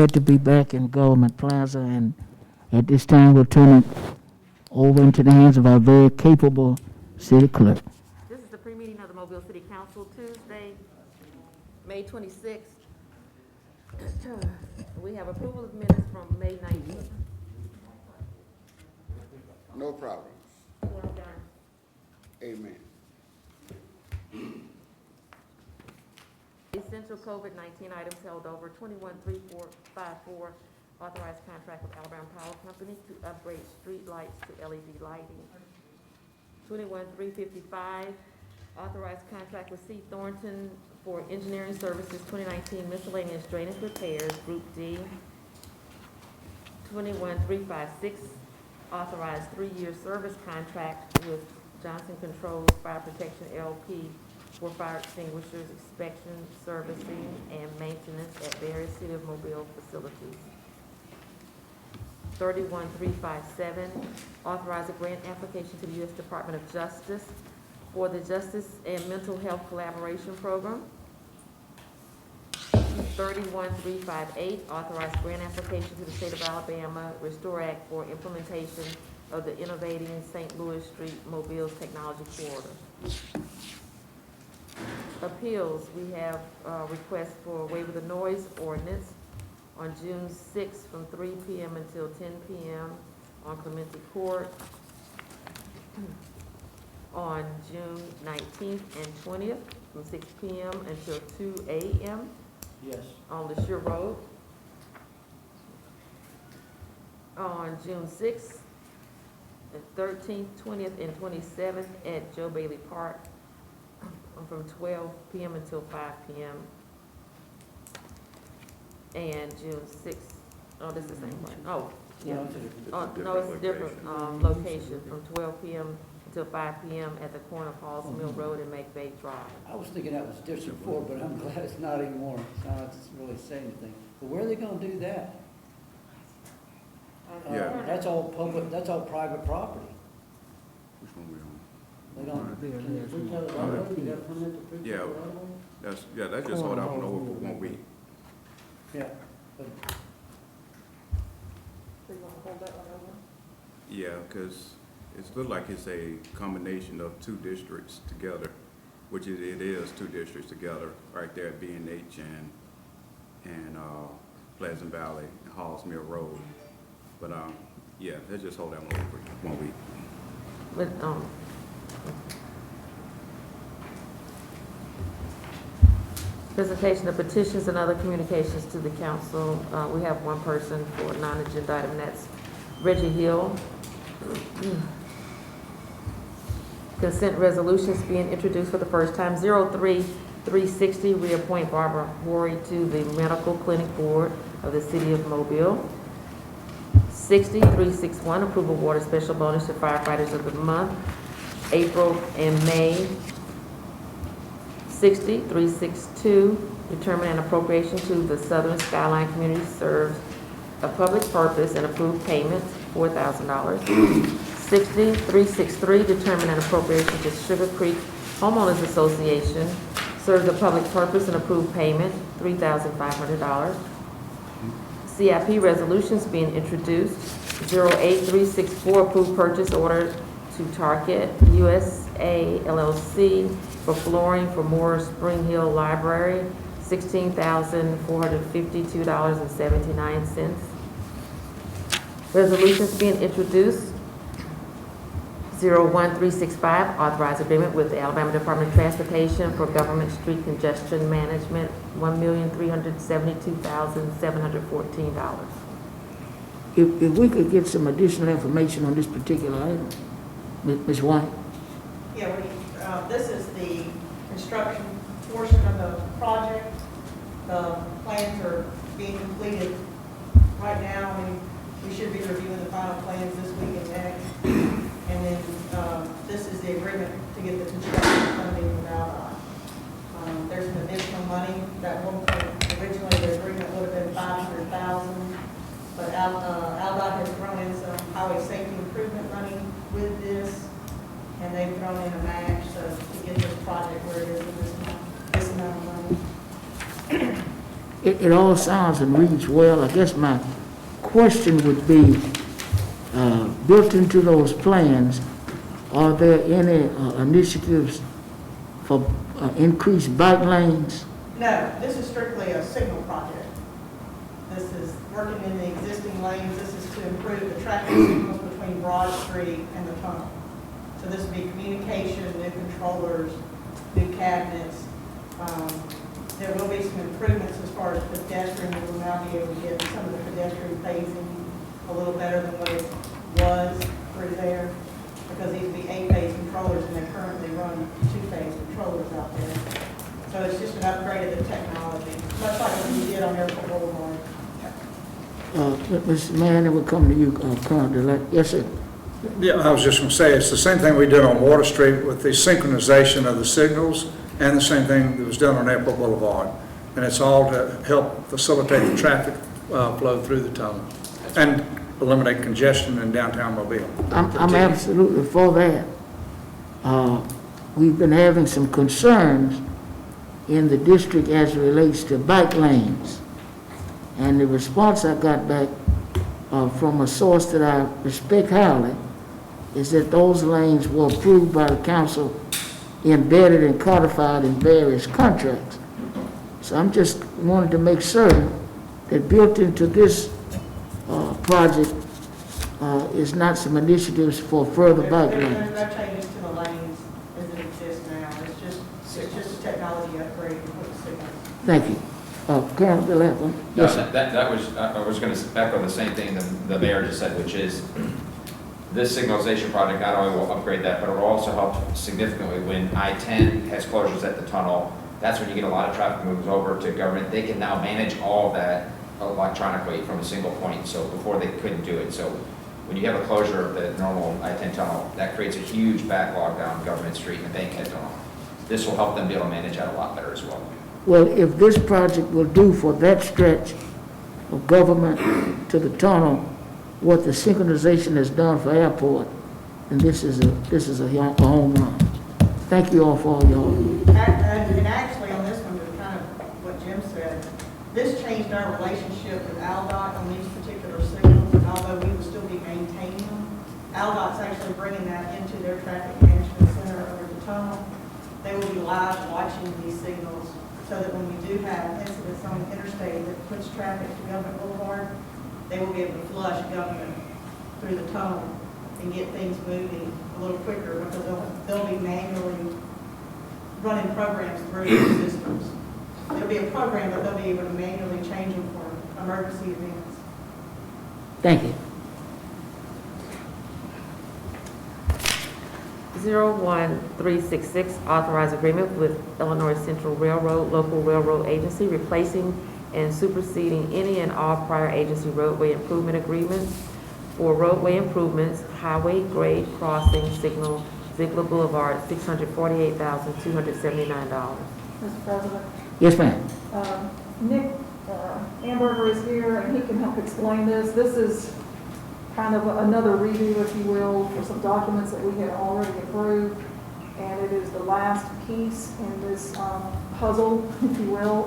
glad to be back in Government Plaza, and at this time, we'll turn it over into the hands of our very capable city clerk. This is the pre-meeting of the Mobile City Council, Tuesday, May 26th. We have approval of minutes from May 19th. No problems. Well done. Amen. Essential COVID-19 items held over. 213454, authorized contract with Alabama Power Company to upgrade street lights to LED lighting. 21355, authorized contract with C. Thornton for engineering services 2019 miscellaneous drainage repairs, Group D. 21356, authorized 3-year service contract with Johnson Controls Fire Protection LP for fire extinguishers, inspection, servicing, and maintenance at various City of Mobile facilities. 31357, authorize a grant application to the U.S. Department of Justice for the Justice and Mental Health Collaboration Program. 31358, authorize grant application to the State of Alabama Restore Act for implementation of the Innovating St. Louis Street Mobile's Technology Corridor. Appeals, we have a request for waiver of the noise ordinance on June 6th from 3 p.m. until 10 p.m. on Clementi Court. On June 19th and 20th from 6 p.m. until 2 a.m. Yes. on LeSure Road. On June 6th, and 13th, 20th, and 27th at Joe Bailey Park from 12 p.m. until 5 p.m. And June 6th, oh, this is the same one. Oh, yeah. No, it's a different location from 12 p.m. until 5 p.m. at the corner of Halls Mill Road and McVeigh Drive. I was thinking that was District 4, but I'm glad it's not anymore. It's not really saying anything. But where are they gonna do that? Yeah. That's all public, that's all private property. Which one we on? They don't. Yeah, that's just hold out on over for 1 week. Yeah. But So you want to hold that one over? Yeah, because it looks like it's a combination of 2 districts together, which it is 2 districts together, right there at B&H and Pleasant Valley, and Halls Mill Road. But yeah, let's just hold that one over for 1 week. But, presentation of petitions and other communications to the council. We have one person for a non-agenda item, that's Reggie Hill. Consent resolutions being introduced for the first time. 03360, reappoint Barbara Horry to the Medical Clinic Board of the City of Mobile. 60361, approval water special bonus to firefighters of the month, April and May. 60362, determine an appropriation to the Southern Skyline Community Serves a public purpose and approve payment, $4,000. 60363, determine an appropriation to Sugar Creek Homeowners Association, serves a public purpose and approve payment, $3,500. CIP resolutions being introduced. 08364, approve purchase order to Target USA LLC for flooring for Moore Spring Hill Library, $16,452.79. Resolutions being introduced. 01365, authorize agreement with the Alabama Department of Transportation for government street congestion management, $1,372,714. If we could get some additional information on this particular item, Ms. White? Yeah, this is the construction portion of the project. The plans are being completed right now. I mean, we should be reviewing the final plans this week and next. And then this is the agreement to get the construction funding with Aldott. There's an additional money. That one point, originally the agreement would have been $500,000, but Aldott has thrown in some highway safety improvement money with this, and they've thrown in a match to get this project where it is with this amount of money. it all sounds and reads well. I guess my question would be, built into those plans, are there any initiatives for increased bike lanes? No, this is strictly a signal project. This is working in the existing lanes. This is to improve the traffic signals between Broad Street and the tunnel. So this will be communication, new controllers, new cabinets. There will be some improvements as far as pedestrian. We will now be able to get some of the pedestrian phasing a little better than what it was through there, because these will be 8-phase controllers and they currently run 2-phase controllers out there. So it's just an upgrade of the technology, much like what we did on Airport Boulevard. Mr. Manning, we'll come to you, Colonel. Yes, sir. Yeah, I was just going to say, it's the same thing we did on Water Street with the synchronization of the signals, and the same thing that was done on Airport Boulevard. And it's all to help facilitate the traffic flow through the tunnel and eliminate congestion in downtown Mobile. I'm absolutely for that. We've been having some concerns in the district as it relates to bike lanes. And the response I got back from a source that I respect highly is that those lanes were approved by the council, embedded and codified in various contracts. So I'm just wanting to make certain that built into this project is not some initiatives for further bike There's lanes. no changes to the lanes as it exists now. It's just a technology upgrade for the signals. Thank you. Colonel Bill, yes, sir. That was, I was going to echo the same thing the mayor just said, which is this signalization project not only will upgrade that, but it will also help significantly when I-10 has closures at the tunnel. That's when you get a lot of traffic moves over to government. They can now manage all of that electronically from a single point, so before they couldn't do it. So when you have a closure of the normal I-10 tunnel, that creates a huge backlog down Government Street and the Bankhead Tunnel. This will help them be able to manage that a lot better as well. Well, if this project will do for that stretch of government to the tunnel what the synchronization has done for airport, then this is a home run. Thank you all for all y'all. And actually on this one, to kind of what Jim said, this changed our relationship with ALDOT on these particular signals, and although we will still be maintaining them, ALDOT's actually bringing that into their traffic management center over the tunnel. They will be live watching these signals so that when we do have incidents on the interstate that puts traffic to Government Boulevard, they will be able to flush government through the tunnel and get things moving a little quicker, because they'll be manually running programs through the systems. It'll be a program, but they'll be able to manually change them for emergency events. Thank you. 01366, authorized agreement with Illinois Central Railroad, local railroad agency, replacing and superseding any and all prior agency roadway improvement agreements for roadway improvements, highway grade crossing signal, Ziegler Boulevard, $648,279. Mr. President. Yes, ma'am. Nick Amberger is here, and he can help explain this. This is kind of another redo, if you will, for some documents that we had already approved, and it is the last piece in this puzzle, if you will,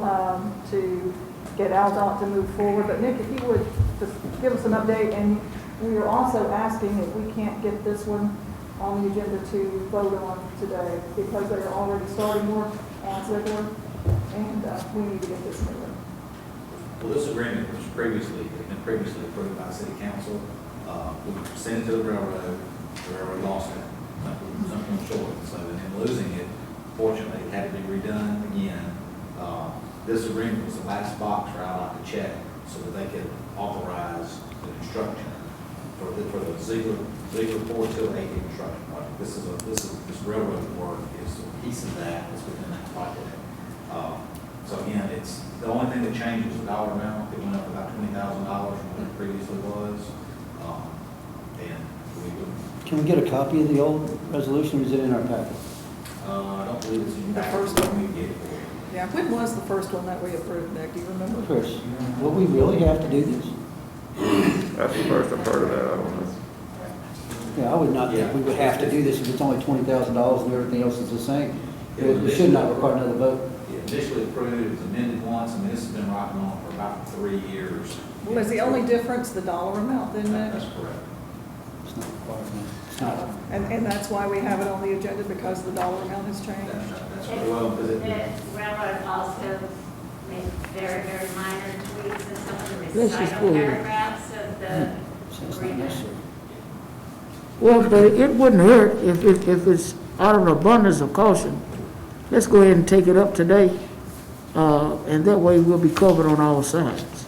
to get ALDOT to move forward. But Nick, if you would just give us an update, and we are also asking if we can't get this one on the agenda to vote on today, because they're already starting work on Ziegler, and we need to get this moving. Well, this agreement was previously approved by City Council. We sent it to the railroad lost it, something short, so in losing it, fortunately, it had to be redone again. This agreement was the last box for ALDOT to check so that they could authorize the construction for the Ziegler 428 construction project. This railroad work is a piece of that that's within that project. So again, it's the only thing that changes the dollar amount. It went up about $20,000 from what it previously was. And we would. Can we get a copy of the old resolution, or is it in our packet? I don't believe it's in The the first packet. one. We get it for you. Yeah, when was the first one that we approved, Nick? Do you remember? Chris, will we really have to do this? That's the first I've heard of that, I don't know. Yeah, I would not think we would have to do this if it's only $20,000 and everything else is the same. It should not require another vote. Yeah, initially approved, it was amended once, I mean, this has been rocking on for about 3 years. Well, is the only difference the dollar amount then, Nick? That's correct. It's not required, it's not. And that's why we have it on the agenda, because the dollar amount has changed? That's very well, because The it, railroad also made very, very minor tweaks in some of the Let's just recital go ahead. paragraphs of the So it's not agreement. necessary. Well, but it wouldn't hurt if it's out of an abundance of caution. Let's go ahead and take it up today, and that way we'll be covered on all sides.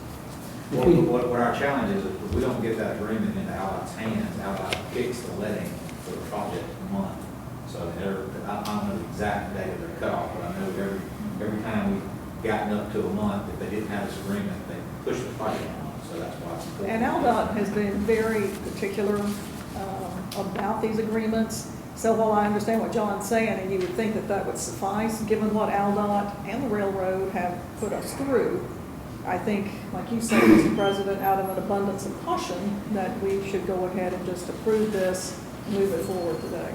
what our challenge is, if we don't get that agreement into Allied's hands, Allied kicks the letting for the project month. So I don't know the exact date of their cutoff, but I know every time we've gotten up to a month, if they didn't have this agreement, they push the project a month, so that's why it's important. And AlDOT has been very particular about these agreements. So while I understand what John's saying, and you would think that that would suffice, given what AlDOT and the railroad have put us through, I think, like you said, Mr. President, out of an abundance of caution, that we should go ahead and just approve this, move it forward today.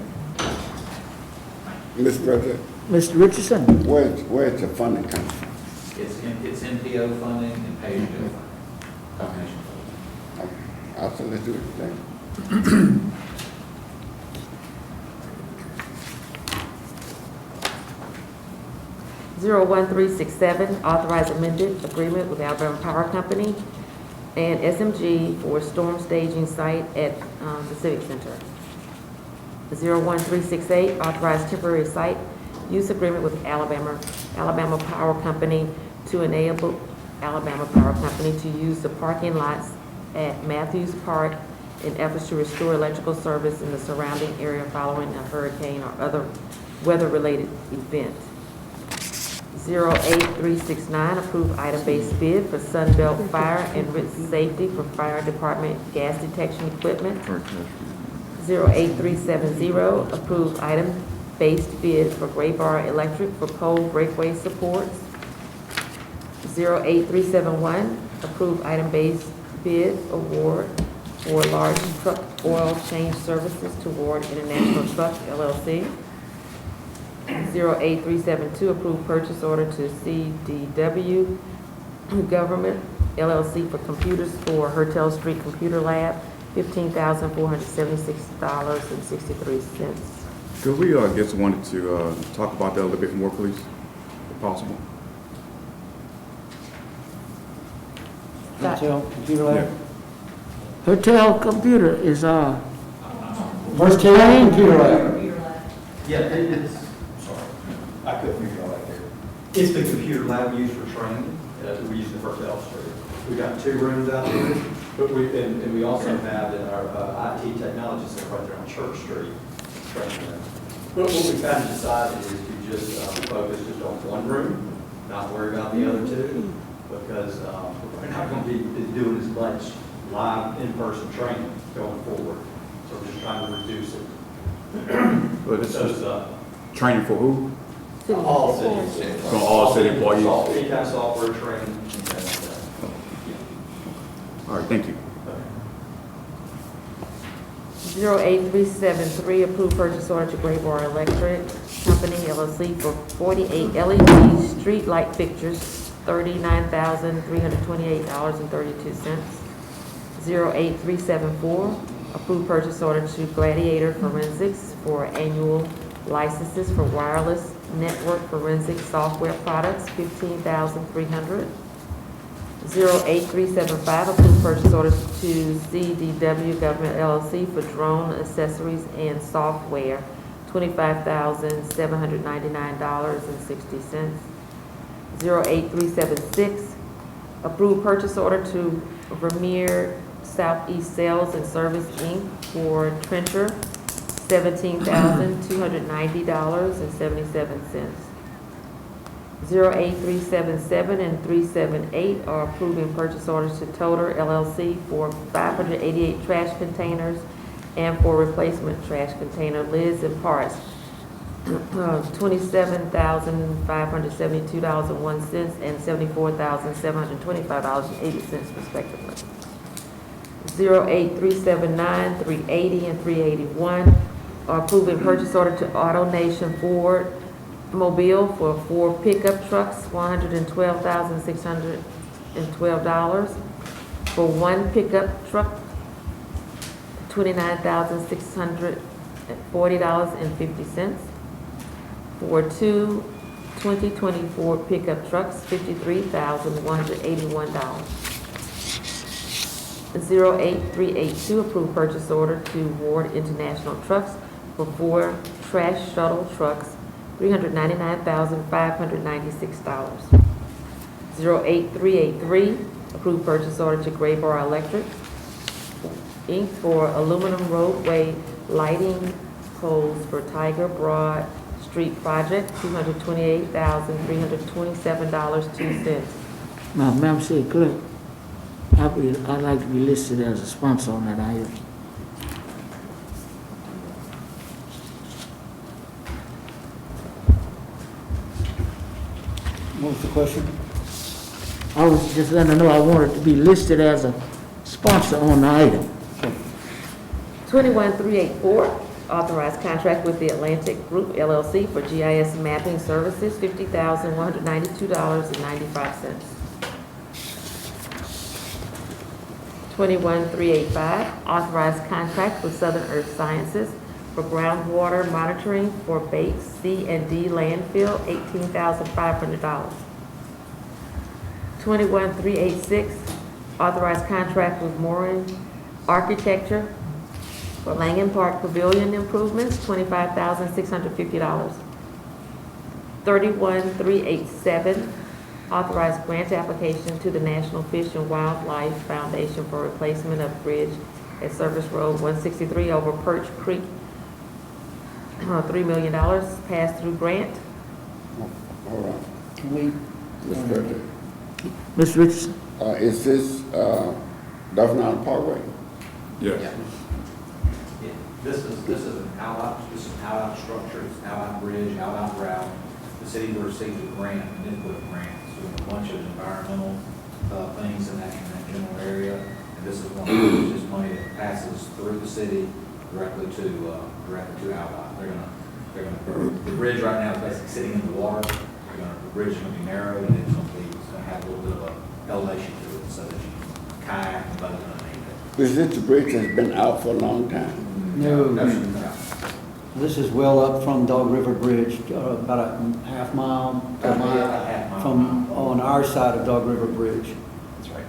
Mr. President, Mr. Richardson? where's the funding coming from? It's NPO funding and pay-as-you-go funding, combination of those. Okay, I'll say let's do it today. 01367, authorized amended agreement with Alabama Power Company and SMG for storm staging site at the Civic Center. 01368, authorized temporary site use agreement with Alabama Power Company to enable Alabama Power Company to use the parking lots at Matthews Park in efforts to restore electrical service in the surrounding area following a hurricane or other weather-related event. 08369, approve item-based bid for Sunbelt Fire and Risk Safety for fire department gas detection equipment. 08370, approve item-based bid for Gray Bar Electric for pole breakaway supports. 08371, approve item-based bid award for large truck oil change services to Ward International Truck LLC. 08372, approve purchase order to CDW Government LLC for computers for Hertel Street Computer Lab, $15,476.63. Could we get someone to talk about that a little bit more, please, if possible? Hotel, computer lab? Hotel Computer is Hotel, computer lab. Yeah, it's, sorry, I couldn't figure it out right there. It's the computer lab used for training, we use the first Street. We've got 2 rooms out there, but we also have in our IT technology center right there on Church Street training room. But what we kind of decided is to just focus just on one room, not worry about the other 2, because we're not going to be doing as much live in-person training going forward. So we're just trying to reduce it. Well, this So is it's, training for who? all cities. For all city employees? Any kind of software training, anything like that. All right, thank you. 08373, approve purchase order to Gray Bar Electric Company LLC for 48 LED street light fixtures, $39,328.32. 08374, approve purchase order to Gladiator Forensics for annual licenses for wireless network forensic software products, $15,300. 08375, approve purchase orders to CDW Government LLC for drone accessories and software, $25,799.60. 08376, approve purchase order to Vermeer Southeast Sales and Service Inc. for trencher, $17,290.77. 08377 and 378 are approving purchase orders to Toter LLC for 588 trash containers and for replacement trash container lids and parts, $27,572.01 and $74,725.80 respectively. 08379, 380, and 381 are approving purchase order to AutoNation Ford Mobile for 4 pickup trucks, $112,612. For 1 pickup truck, $29,640.50. For 2 2024 pickup trucks, $53,181. 08382, approved purchase order to Ward International Trucks for 4 trash shuttle trucks, $399,596. 08383, approved purchase order to Gray Bar Electric, Inc. for aluminum roadway lighting poles for Tiger Broad Street project, $228,327.02. Now, Madam City Clerk, I'd like to be listed as a sponsor on that item. What was the question? I was just letting her know I wanted to be listed as a sponsor on the item. 21384, authorized contract with the Atlantic Group LLC for GIS mapping services, $50,192.95. 21385, authorized contract with Southern Earth Sciences for groundwater monitoring for Bates C&D landfill, $18,500. 21386, authorized contract with Morin Architecture for Langen Park Pavilion improvements, $25,650. 31387, authorized grant application to the National Fish and Wildlife Foundation for replacement of bridge at Service Road 163 over Perch Creek, $3 million pass-through grant. Hold on, Can we, Mr. President. Ms. Richardson? Is this, Duffin Parkway? Yes. Yeah, This is an out structure, it's an out bridge, out route. The city received a grant, an input grant, doing a bunch of environmental things in that general area. And this is one of those, just money that passes through the city directly to Outdock. The bridge right now is basically sitting in the water. The bridge is going to be narrow, and it's going to have a little bit of a elevation to it, so that you can kayak and boat underneath it. Is this the bridge that's been out for a long time? No. No. this is well up from Dog River Bridge, about a half mile to a mile from, on our side of Dog River Bridge. That's right.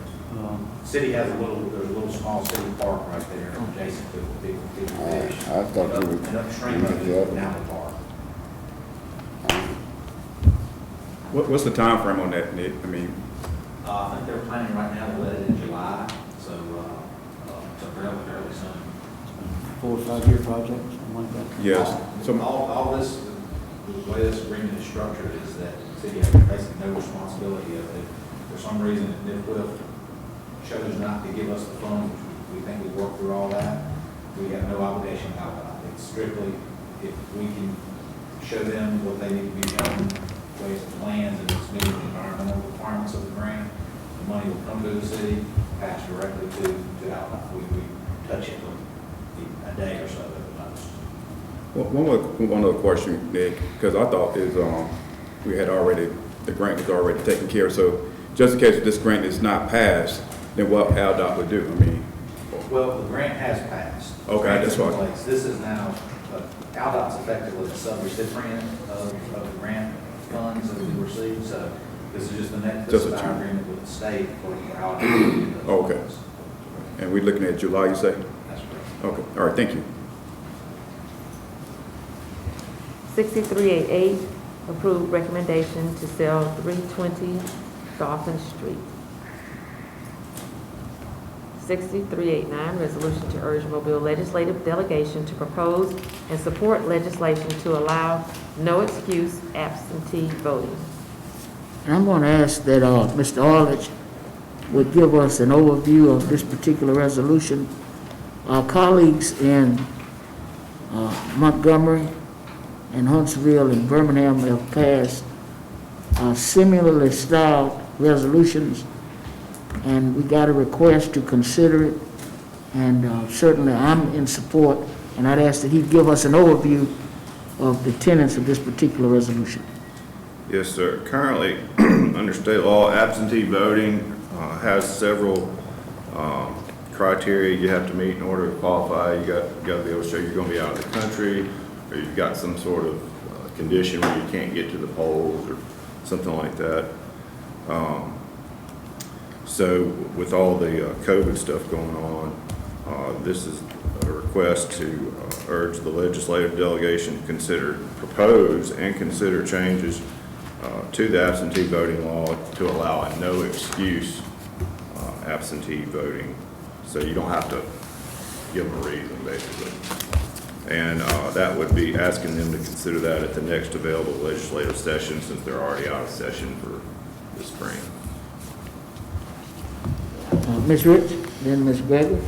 City has there's a little small city park right there adjacent to the big fish. I thought you were. And upstream of it is now the park. What's the time frame on that, Nick? I mean, I think they're planning right now to let it in July, so fairly soon. 4 or 5 year project, something like that. yes. So, All this, the way this agreement is structured is that the city has basically no responsibility of it. For some reason, if NIFWIF chose not to give us the funds, which we think we worked through all that, we have no obligation about that. It's strictly, if we can show them what they need to be done, ways of plans, and it's meeting the environmental requirements of the grant, the money will come to the city, pass directly to Outlook. We touch it for a day or so at the most. one other question, Nick, because I thought the grant was already taken care of. So just in case this grant is not passed, then what ALDOT would do? I mean, Well, the grant has passed. Okay, that's Grant's in fine. place. This is now, ALDOT's effectively the sub-recipient of the grant funds that we received, so this is just the next, this Just is a our term. agreement with the state for ALDOT. Okay. And we're looking at July, you say? That's correct. Okay, all right, thank you. 6388, approved recommendation to sell 320 Dolphin Street. 6389, resolution to urge Mobile legislative delegation to propose and support legislation to allow no excuse absentee voting. And I'm going to ask that Mr. Arledge would give us an overview of this particular resolution. Our colleagues in Montgomery and Huntsville and Birmingham have passed similarly styled resolutions, and we got a request to consider it, and certainly I'm in support, and I'd ask that he give us an overview of the tenets of this particular resolution? Yes, sir. Currently, under state law, absentee voting has several criteria you have to meet in order to qualify. You got to be able to show you're going to be out of the country, or you've got some sort of condition where you can't get to the polls or something like that. So with all the COVID stuff going on, this is a request to urge the legislative delegation to propose and consider changes to the absentee voting law to allow a no excuse absentee voting. So you don't have to give them a reason, basically. And that would be asking them to consider that at the next available legislative session, since they're already out of session for the spring. Ms. Rich, then Ms. Gregory?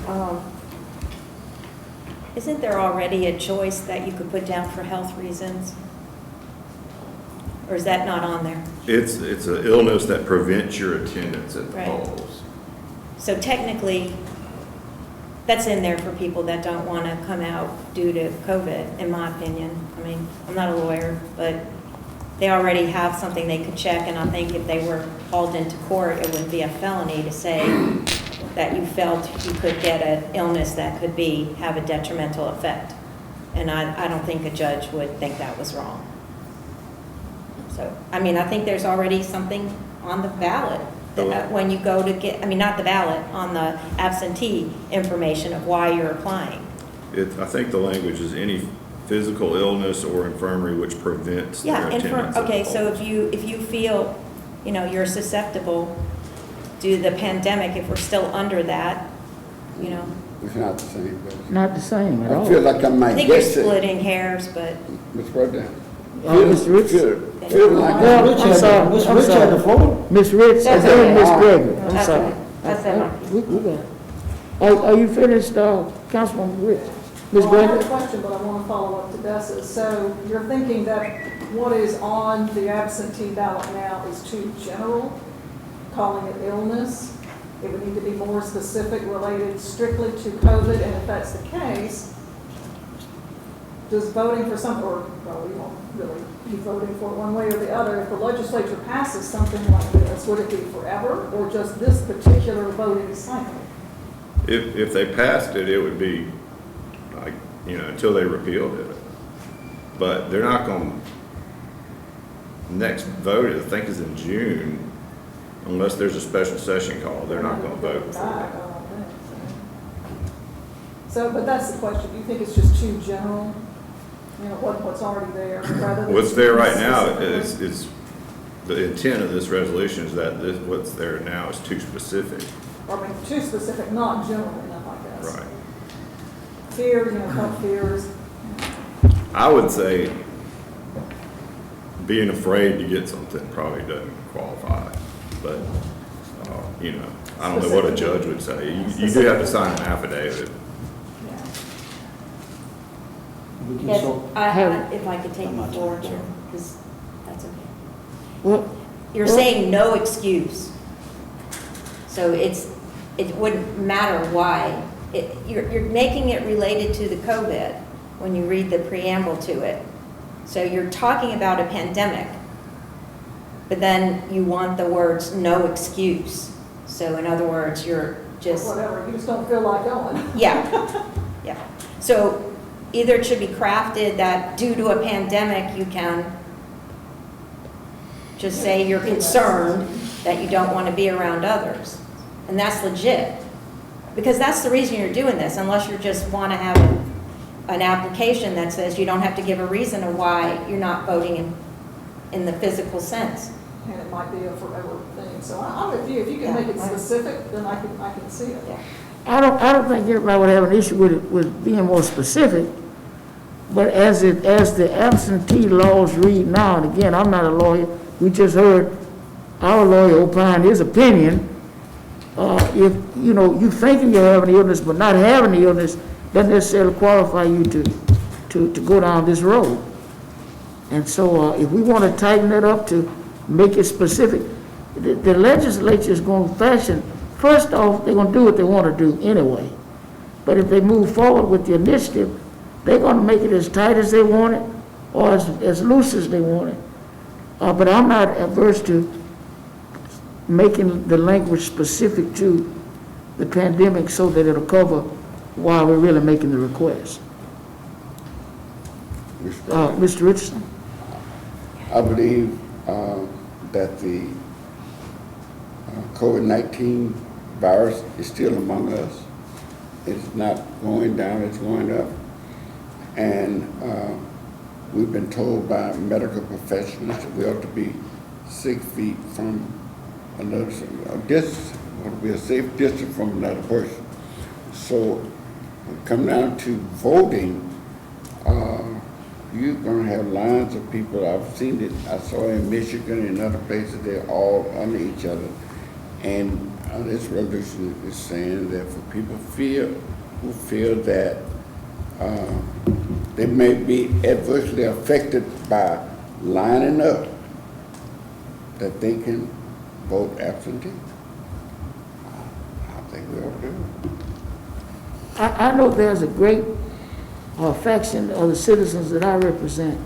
Isn't there already a choice that you could put down for health reasons? Or is that not on there? It's an illness that prevents your attendance at the Right. polls. So technically, that's in there for people that don't want to come out due to COVID, in my opinion. I mean, I'm not a lawyer, but they already have something they could check, and I think if they were hauled into court, it would be a felony to say that you felt you could get an illness that could have a detrimental effect. And I don't think a judge would think that was wrong. So, I mean, I think there's already something on the ballot that when you go to get, I mean, not the ballot, on the absentee information of why you're applying. I think the language is any physical illness or infirmary which prevents their attendance. Okay, so if you feel, you're susceptible due to the pandemic, if we're still under that, It's not the same. but Not the same at all. I feel like I I might think you're guess it. splitting hairs, but Ms. President. Ms. Rich? Feel like Well, I'm sorry, Ms. I'm Rich had sorry. the floor. Ms. Rich, and That's then okay. Ms. Gregory. I'm That's sorry. okay. That's it. We got it. Are you finished, Councilwoman Rich? Ms. Well, I have a Gregory? question, but I want to follow up to Bess's. So you're thinking that what is on the absentee ballot now is too general, calling it illness? It would need to be more specific, related strictly to COVID, and if that's the case, does voting for something, or, well, we won't really be voting for it one way or the other, if the legislature passes something like this, would it be forever, or just this particular voting cycle? If they passed it, it would be like, until they repealed it. But they're not going to, next vote, I think, is in June, unless there's a special session called. They're not going to vote for Back, it. I don't think so. So, but that's the question, do you think it's just too general? What's already there, rather than? What's there right now specifically? is the intent of this resolution is that what's there now is too specific. I mean, too specific, not general enough, I guess. Right. Fear, health fears. I would say being afraid to get something probably doesn't qualify, but, I don't know what a judge would say. You do have to sign an affidavit. Yeah. We can yes, sort- if I could take the floor here, because that's okay. Well, You're saying no excuse. So it wouldn't matter why. You're making it related to the COVID when you read the preamble to it. So you're talking about a pandemic, but then you want the words no excuse. So in other words, you're just, Whatever, you just don't feel like going. yeah, yeah. So either it should be crafted that due to a pandemic, you can just say you're concerned that you don't want to be around others. And that's legit. Because that's the reason you're doing this, unless you just want to have an application that says you don't have to give a reason of why you're not voting in the physical sense. And it might be a forever thing. So I'm with you, if you can make it specific, then I can see it. Yeah. I don't think everybody would have an issue with being more specific, but as the absentee laws read now, and again, I'm not a lawyer, we just heard our lawyer opine his opinion. If, you thinking you have an illness, but not having the illness, doesn't necessarily qualify you to go down this road. And so if we want to tighten it up to make it specific, the legislature is going to fashion, first off, they're going to do what they want to do anyway. But if they move forward with the initiative, they're going to make it as tight as they want it, or as loose as they want it. But I'm not averse to making the language specific to the pandemic so that it'll cover while we're really making the request. Mr. Richardson? I believe that the COVID-19 virus is still among us. It's not going down, it's going up. And we've been told by medical professionals that we ought to be 6 feet from another, ought to be a safe distance from another person. So when it comes down to voting, you're going to have lines of people. I've seen it. I saw in Michigan and other places, they're all under each other. And this resolution is saying that for people who feel that they may be adversely affected by lining up, that they can vote absentee. I think we ought to do it. I know there's a great faction of the citizens that I represent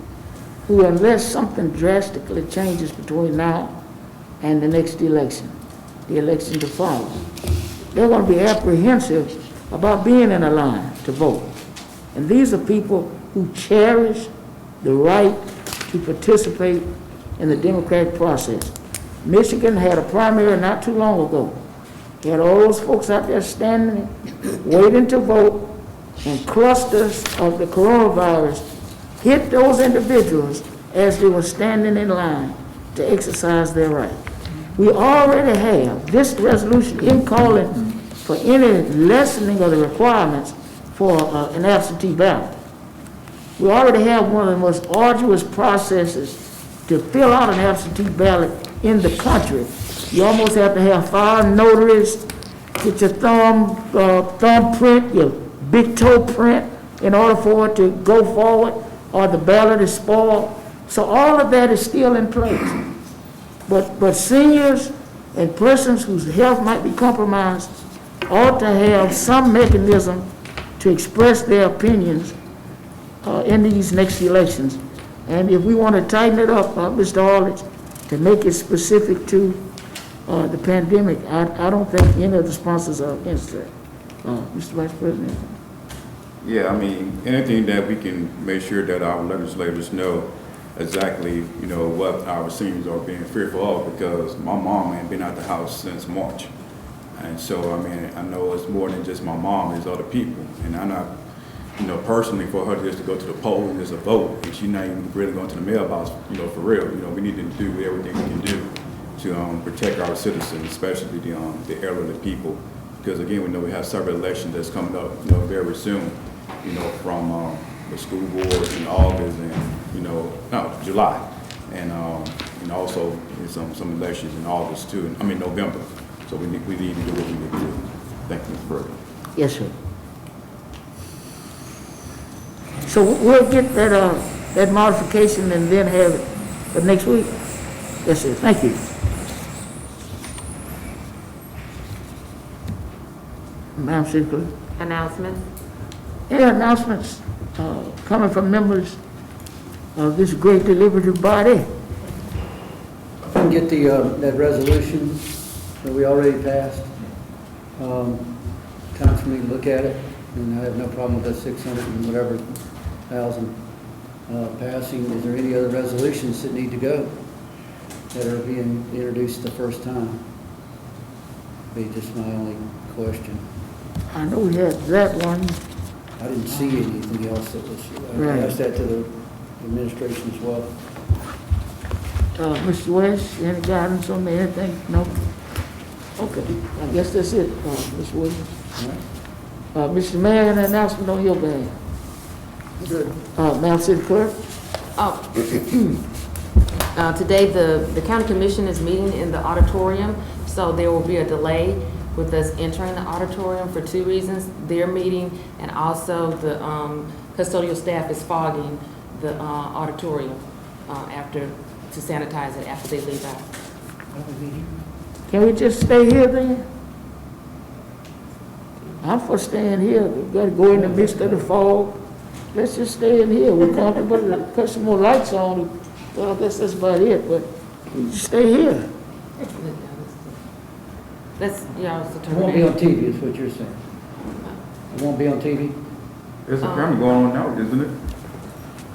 who, unless something drastically changes between now and the next election, the election to follow, they're going to be apprehensive about being in a line to vote. And these are people who cherish the right to participate in the democratic process. Michigan had a primary not too long ago. You had all those folks out there standing, waiting to vote, and clusters of the coronavirus hit those individuals as they were standing in line to exercise their right. We already have this resolution in calling for any lessening of the requirements for an absentee ballot. We already have one of the most arduous processes to fill out an absentee ballot in the country. You almost have to have 5 notaries, get your thumb print, your big toe print in order for it to go forward, or the ballot is spoiled. So all of that is still in place. But seniors and persons whose health might be compromised ought to have some mechanism to express their opinions in these next elections. And if we want to tighten it up, Mr. Aldrich, to make it specific to the pandemic, I don't think any of the sponsors are against that. Mr. Vice President? Yeah, I mean, anything that we can make sure that our legislators know exactly, you know, what our seniors are being fearful of, because my mom ain't been out the house since March. And so, I mean, I know it's more than just my mom, it's other people. And I'm not, you know, personally, for her just to go to the poll and just a vote, and she's not even really going to the mailbox, you know, for real. You know, we need to do everything we can do to protect our citizens, especially the elderly people. Because again, we know we have several elections that's coming up, you know, very soon, you know, from the school boards in August and, you know, no, July. And also some elections in August too, I mean November. So we need to do what we need to do. Thank you, Mr. President. Yes, sir. So we'll get that modification and then have it for next week? Yes, sir. Thank you. Madam City Clerk. Announcements? Any announcements coming from members of this great deliberative body? If I can get that resolution that we already passed, time for me to look at it, and I have no problem with that 600 and whatever thousand passing. Is there any other resolutions that need to go that are being introduced the first time? Be just my only question. I know we had that one. I didn't see anything else that was, Right. I asked that to the administration as well. Mr. West, any guidance on anything? No? Okay, I guess that's it, Mr. Williams. All right. Mr. Mayor, an announcement on your behalf. Good. Madam City Clerk? Today, the county commission is meeting in the auditorium, so there will be a delay with us entering the auditorium for 2 reasons. Their meeting, and also the custodial staff is fogging the auditorium to sanitize it after they leave out. Can we just stay here then? I'm for staying here. We've got to go in the midst of the fog let's just stay in here. We're comfortable, put some more lights on. Well, I guess that's about it, but we just stay here. That's, yeah, it's the It won't be on termination. TV, is what you're saying. It won't be on TV? There's a camera going on now, isn't it?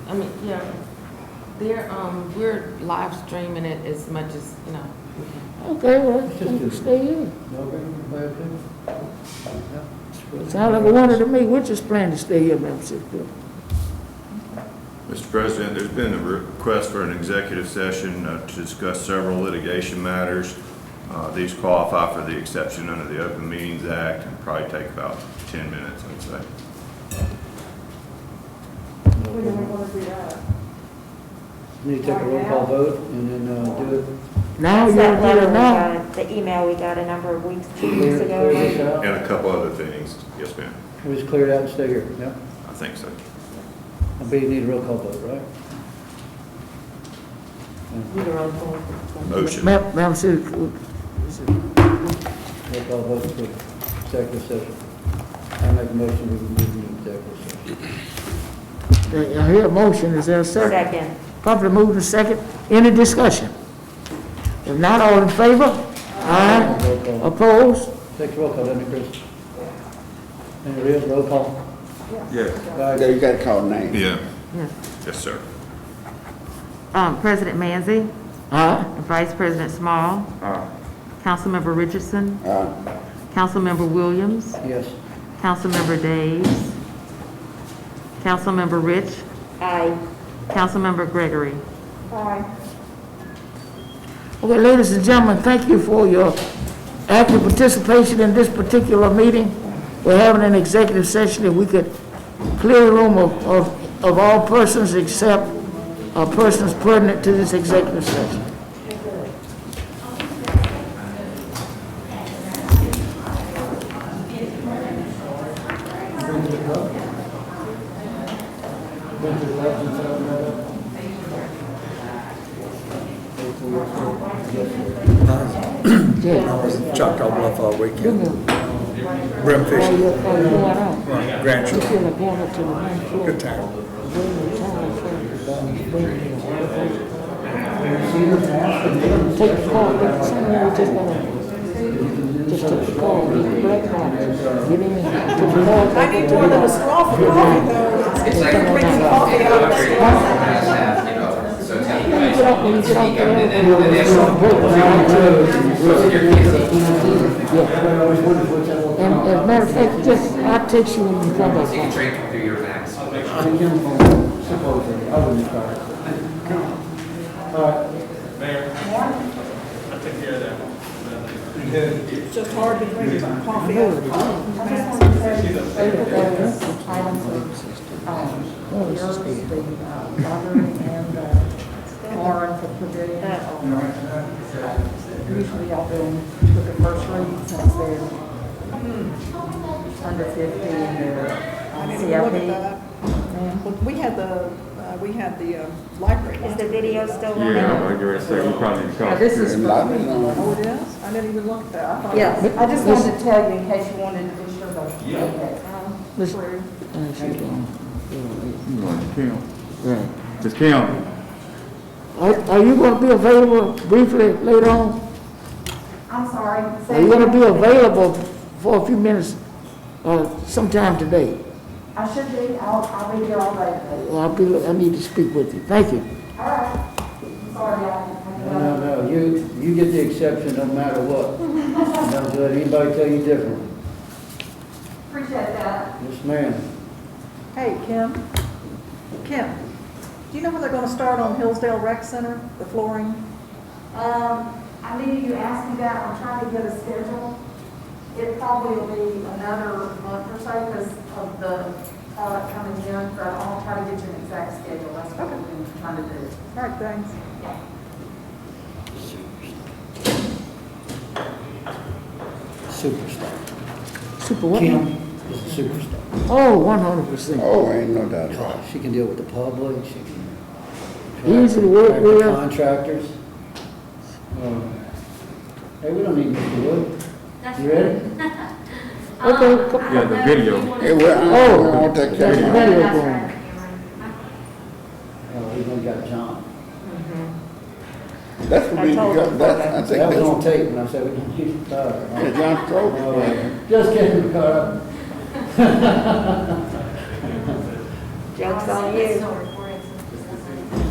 I mean, yeah, we're live streaming it as much as, you know, we can. Okay, well, we'll stay here. Okay, everybody okay? Yeah. Sound like a wonder to me. We're just planning to stay here, Madam City Clerk. Mr. President, there's been a request for an executive session to discuss several litigation matters. These qualify for the exception under the Open Meetings Act and probably take about 10 minutes, I'd say. We don't want to do that. Need to take a roll call vote and then do it. Now, That's you're that letter here we now. got, the email we got a number of weeks, 2 Clear weeks ago. this out. And a couple other things. Yes, ma'am. We just clear it out and stay here, yeah? I think so. I bet you need a roll call vote, right? Need a roll call. Motion. Madam City Clerk. Roll call vote for executive session. I make a motion we move into executive session. I hear a motion. Is there a second? Second. Properly moved and second. Any discussion? If not, all in favor? Aye. Roll call. Opposed? Take the roll call, doesn't it, Chris? Any real roll call? Yes. Aye. You gotta call name. Yeah. Yes. Yes, sir. President Manzi, Aye. Vice President Small, Councilmember Richardson, Councilmember Williams, Yes. Councilmember Days, Councilmember Rich, Aye. Councilmember Gregory. Aye. Okay, ladies and gentlemen, thank you for your active participation in this particular meeting. We're having an executive session, and we could clear the room of all persons except persons pertinent to this executive session. Yeah. Choctaw Bluff all weekend. Brim Oh, fishing, you're going out. right, You grandchildren, feel like going up to the main floor. good time. Take the call, somebody just take the call, get the black card, get in, take the call. I need one of the straw for coffee though. It's like drinking coffee out of a straw. When you get off there, you'll break and as a matter of fact, just, I'll text you when you come back. Drink through your max. Supposedly, I wouldn't start. It's just hard to drink coffee out of a Lauren for Pavilion. Usually I've been with the first read since they're under 50 and they're I on didn't even look at CIP. that. Well, we had the library. Is the video still running? Yeah, I was going to say, we probably need to Now, come. this is And for lobby's me. on. Oh, it is? I didn't even look at that. I thought it Yes, was- I just wanted to tell you in case you wanted to be sure that. Listen, True. Kim. right. Ms. Kim. Are you gonna be available briefly later on? I'm sorry. Are you gonna be available for a few minutes, sometime today? I should be, I'll be here all day today. Well, I need to speak with you. Thank you. All right. I'm sorry, No, you get the exception no matter what. Don't let anybody tell you different. Appreciate that. Yes, ma'am. Hey, Kim, do you know when they're gonna start on Hillsdale Rec Center, the flooring? I knew you asked me that, I'm trying to get a schedule. It probably will be another month or so because of the product coming in, but I'll try to get you an exact schedule, that's what we've been trying to do. All right, thanks. Superstar. Super what? Kim is a superstar. Oh, 100%. Oh, ain't no doubt about it. She can deal with the public, she can. Easy to work attract the with. Contractors. Hey, we don't need Mr. Wood. You ready? Okay, Yeah, the video. Hey, well, I don't want that that's the camera. video going. That's what we, I told him. that's, I think That was on that's, tape when I said we didn't use the tire. yeah, John Stroke. Just kidding, Carl. Joke's on It's you. not recorded.